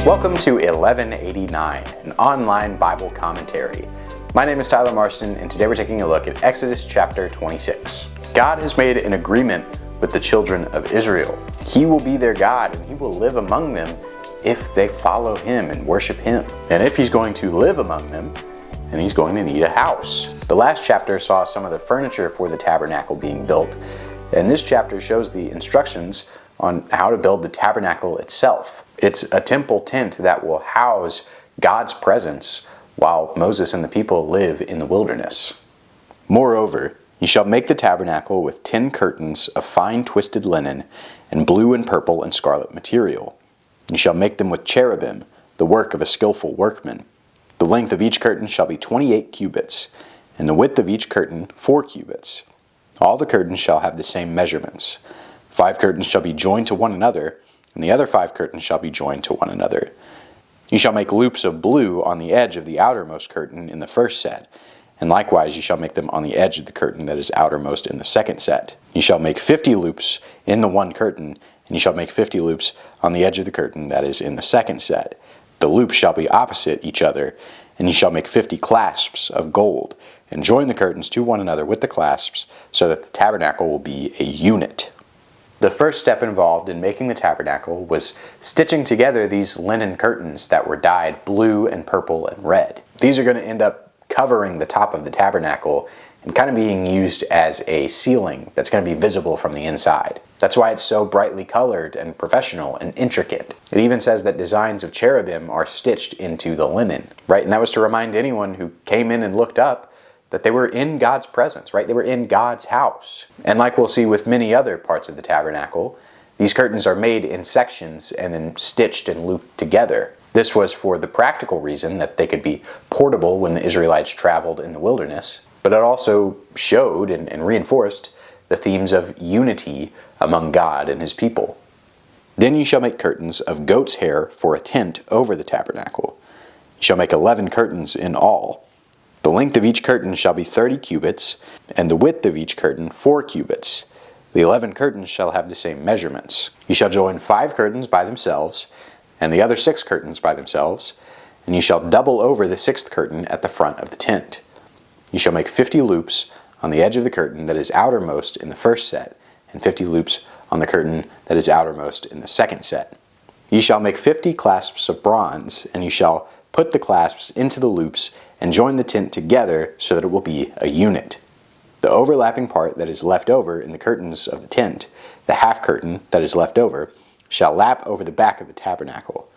Welcome to 1189, an online Bible commentary. My name is Tyler Marston, and today we're taking a look at Exodus chapter 26. God has made an agreement with the children of Israel. He will be their God, and He will live among them if they follow Him and worship Him. And if He's going to live among them, then He's going to need a house. The last chapter saw some of the furniture for the tabernacle being built, and this chapter shows the instructions on how to build the tabernacle itself. It's a temple tent that will house God's presence while Moses and the people live in the wilderness. Moreover, you shall make the tabernacle with 10 curtains of fine twisted linen and blue and purple and scarlet material. You shall make them with cherubim, the work of a skillful workman. The length of each curtain shall be 28 cubits, and the width of each curtain 4 cubits. All the curtains shall have the same measurements. 5 curtains shall be joined to one another, and the other 5 curtains shall be joined to one another. You shall make loops of blue on the edge of the outermost curtain in the first set, and likewise you shall make them on the edge of the curtain that is outermost in the second set. You shall make 50 loops in the one curtain, and you shall make 50 loops on the edge of the curtain that is in the second set. The loops shall be opposite each other, and you shall make 50 clasps of gold, and join the curtains to one another with the clasps, so that the tabernacle will be a unit. The first step involved in making the tabernacle was stitching together these linen curtains that were dyed blue and purple and red. These are going to end up covering the top of the tabernacle and kind of being used as a ceiling that's going to be visible from the inside. That's why it's so brightly colored and professional and intricate. It even says that designs of cherubim are stitched into the linen, right? And that was to remind anyone who came in and looked up that they were in God's presence, right? They were in God's house. And like we'll see with many other parts of the tabernacle, these curtains are made in sections and then stitched and looped together. This was for the practical reason that they could be portable when the Israelites traveled in the wilderness, but it also showed and reinforced the themes of unity among God and His people. Then you shall make curtains of goat's hair for a tent over the tabernacle. You shall make 11 curtains in all. The length of each curtain shall be 30 cubits, and the width of each curtain 4 cubits. The 11 curtains shall have the same measurements. You shall join 5 curtains by themselves, and the other 6 curtains by themselves, and you shall double over the 6th curtain at the front of the tent. You shall make 50 loops on the edge of the curtain that is outermost in the first set, and 50 loops on the curtain that is outermost in the second set. You shall make 50 clasps of bronze, and you shall put the clasps into the loops and join the tent together so that it will be a unit. The overlapping part that is left over in the curtains of the tent, the half curtain that is left over, shall lap over the back of the tabernacle.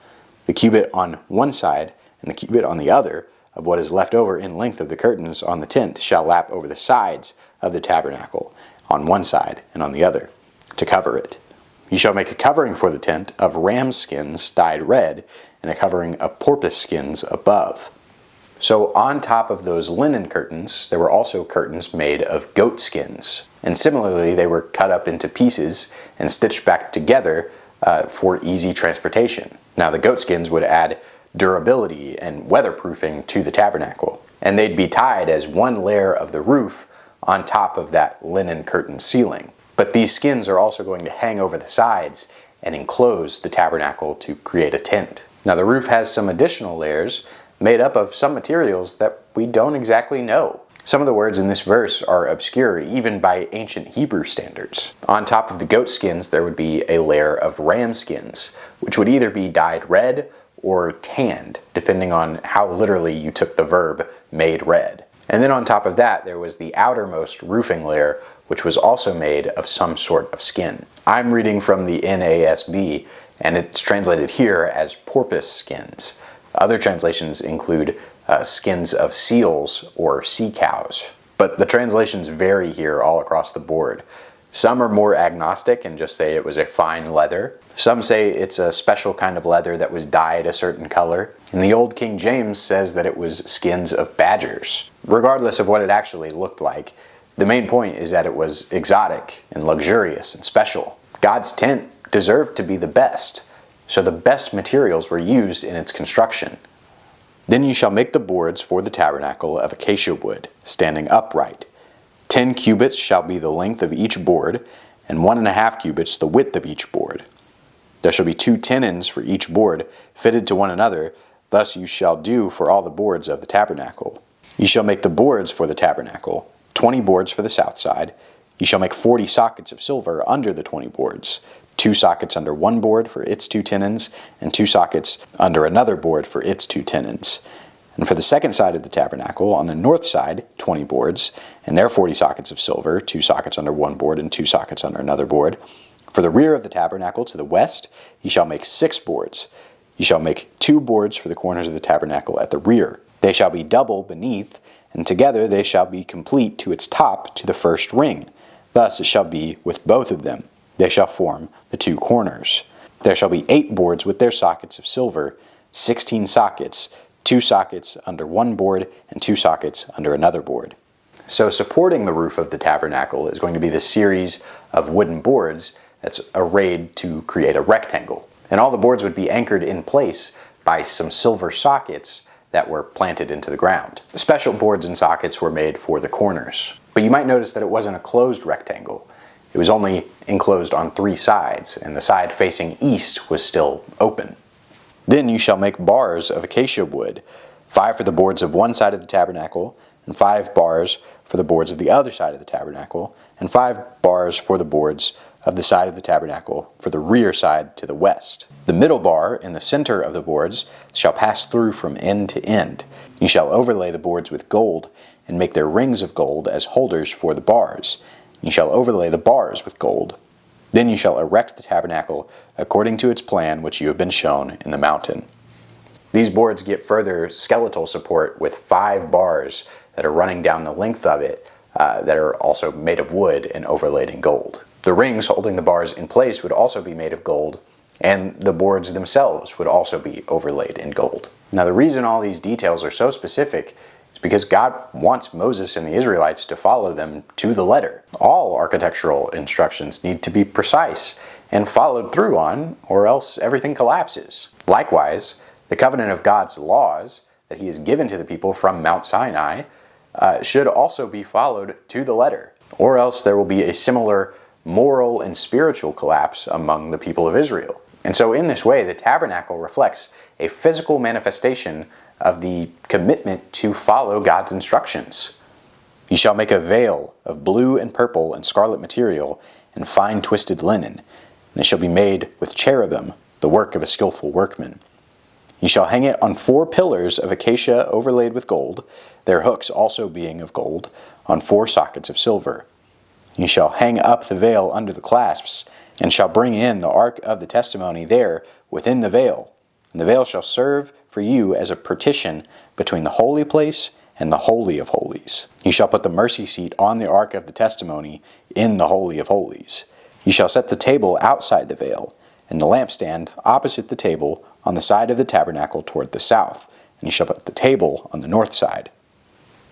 The cubit on one side and the cubit on the other of what is left over in length of the curtains on the tent shall lap over the sides of the tabernacle on one side and on the other to cover it. You shall make a covering for the tent of ram skins dyed red, and a covering of porpoise skins above. So on top of those linen curtains, there were also curtains made of goat skins. And similarly, they were cut up into pieces and stitched back together for easy transportation. Now, the goat skins would add durability and weatherproofing to the tabernacle. And they'd be tied as one layer of the roof on top of that linen curtain ceiling. But these skins are also going to hang over the sides and enclose the tabernacle to create a tent. Now, the roof has some additional layers made up of some materials that we don't exactly know. Some of the words in this verse are obscure even by ancient Hebrew standards. On top of the goat skins, there would be a layer of ram skins, which would either be dyed red or tanned, depending on how literally you took the verb made red. And then on top of that, there was the outermost roofing layer, which was also made of some sort of skin. I'm reading from the NASB, and it's translated here as porpoise skins. Other translations include skins of seals or sea cows. But the translations vary here all across the board. Some are more agnostic and just say it was a fine leather. Some say it's a special kind of leather that was dyed a certain color. And the Old King James says that it was skins of badgers. Regardless of what it actually looked like, the main point is that it was exotic and luxurious and special. God's tent deserved to be the best, so the best materials were used in its construction. Then you shall make the boards for the tabernacle of acacia wood, standing upright. 10 cubits shall be the length of each board, and 1.5 cubits the width of each board. There shall be 2 tenons for each board, fitted to one another. Thus you shall do for all the boards of the tabernacle. You shall make the boards for the tabernacle, 20 boards for the south side. You shall make 40 sockets of silver under the 20 boards, 2 sockets under one board for its 2 tenons, and 2 sockets under another board for its 2 tenons. And for the second side of the tabernacle, on the north side, 20 boards, and their 40 sockets of silver, 2 sockets under one board and 2 sockets under another board. For the rear of the tabernacle to the west, ye shall make 6 boards. You shall make 2 boards for the corners of the tabernacle at the rear. They shall be double beneath, and together they shall be complete to its top to the first ring. Thus it shall be with both of them. They shall form the 2 corners. There shall be 8 boards with their sockets of silver, 16 sockets, 2 sockets under one board and 2 sockets under another board. So supporting the roof of the tabernacle is going to be the series of wooden boards that's arrayed to create a rectangle. And all the boards would be anchored in place by some silver sockets that were planted into the ground. Special boards and sockets were made for the corners. But you might notice that it wasn't a closed rectangle. It was only enclosed on 3 sides, and the side facing east was still open. Then you shall make bars of acacia wood, 5 for the boards of one side of the tabernacle, and 5 bars for the boards of the other side of the tabernacle, and 5 bars for the boards of the side of the tabernacle for the rear side to the west. The middle bar in the center of the boards shall pass through from end to end. You shall overlay the boards with gold, and make their rings of gold as holders for the bars. You shall overlay the bars with gold. Then you shall erect the tabernacle according to its plan which you have been shown in the mountain. These boards get further skeletal support with 5 bars that are running down the length of it that are also made of wood and overlaid in gold. The rings holding the bars in place would also be made of gold, and the boards themselves would also be overlaid in gold. Now, the reason all these details are so specific is because God wants Moses and the Israelites to follow them to the letter. All architectural instructions need to be precise and followed through on, or else everything collapses. Likewise, the covenant of God's laws that He has given to the people from Mount Sinai should also be followed to the letter, or else there will be a similar moral and spiritual collapse among the people of Israel. And so in this way, the tabernacle reflects a physical manifestation of the commitment to follow God's instructions. You shall make a veil of blue and purple and scarlet material and fine twisted linen, and it shall be made with cherubim, the work of a skillful workman. You shall hang it on 4 pillars of acacia overlaid with gold, their hooks also being of gold, on 4 sockets of silver. You shall hang up the veil under the clasps, and shall bring in the ark of the testimony there within the veil. And the veil shall serve for you as a partition between the holy place and the holy of holies. You shall put the mercy seat on the ark of the testimony in the holy of holies. You shall set the table outside the veil, and the lampstand opposite the table on the side of the tabernacle toward the south, and you shall put the table on the north side.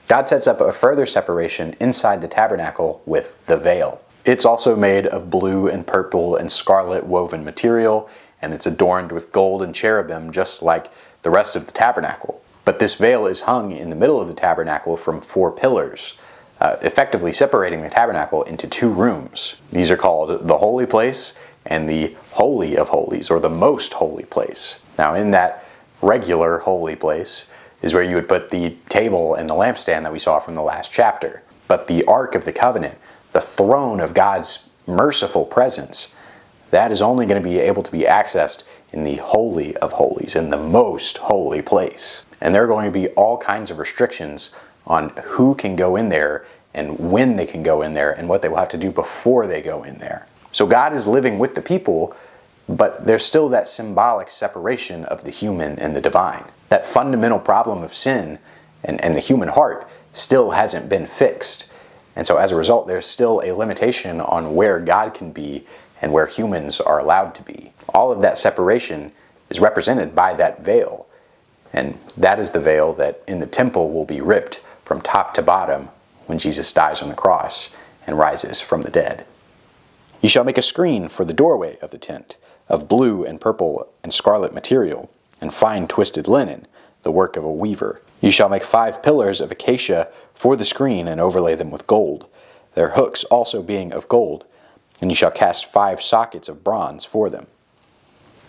God sets up a further separation inside the tabernacle with the veil. It's also made of blue and purple and scarlet woven material, and it's adorned with gold and cherubim just like the rest of the tabernacle. But this veil is hung in the middle of the tabernacle from 4 pillars, effectively separating the tabernacle into 2 rooms. These are called the holy place and the holy of holies, or the most holy place. Now, in that regular holy place is where you would put the table and the lampstand that we saw from the last chapter. But the Ark of the Covenant, the throne of God's merciful presence, that is only going to be able to be accessed in the Holy of Holies, in the most holy place. And there are going to be all kinds of restrictions on who can go in there and when they can go in there and what they will have to do before they go in there. So God is living with the people, but there's still that symbolic separation of the human and the divine. That fundamental problem of sin and the human heart still hasn't been fixed. And so as a result, there's still a limitation on where God can be and where humans are allowed to be. All of that separation is represented by that veil. And that is the veil that in the temple will be ripped from top to bottom when Jesus dies on the cross and rises from the dead. You shall make a screen for the doorway of the tent, of blue and purple and scarlet material, and fine twisted linen, the work of a weaver. You shall make 5 pillars of acacia for the screen and overlay them with gold, their hooks also being of gold, and you shall cast 5 sockets of bronze for them.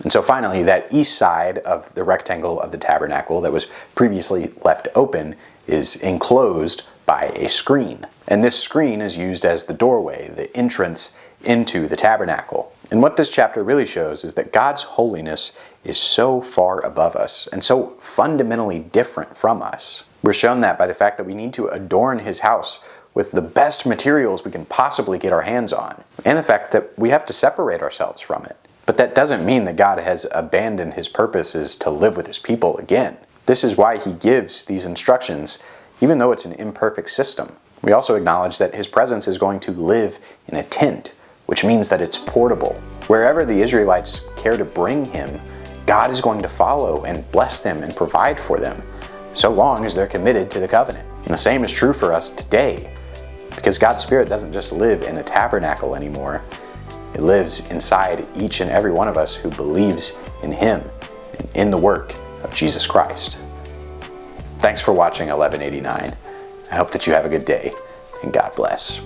And so finally, that east side of the rectangle of the tabernacle that was previously left open is enclosed by a screen. And this screen is used as the doorway, the entrance into the tabernacle. And what this chapter really shows is that God's holiness is so far above us and so fundamentally different from us. We're shown that by the fact that we need to adorn His house with the best materials we can possibly get our hands on, and the fact that we have to separate ourselves from it. But that doesn't mean that God has abandoned His purposes to live with His people again. This is why He gives these instructions, even though it's an imperfect system. We also acknowledge that His presence is going to live in a tent, which means that it's portable. Wherever the Israelites care to bring Him, God is going to follow and bless them and provide for them, so long as they're committed to the covenant. And the same is true for us today, because God's Spirit doesn't just live in a tabernacle anymore. It lives inside each and every one of us who believes in Him and in the work of Jesus Christ. Thanks for watching 1189. I hope that you have a good day, and God bless.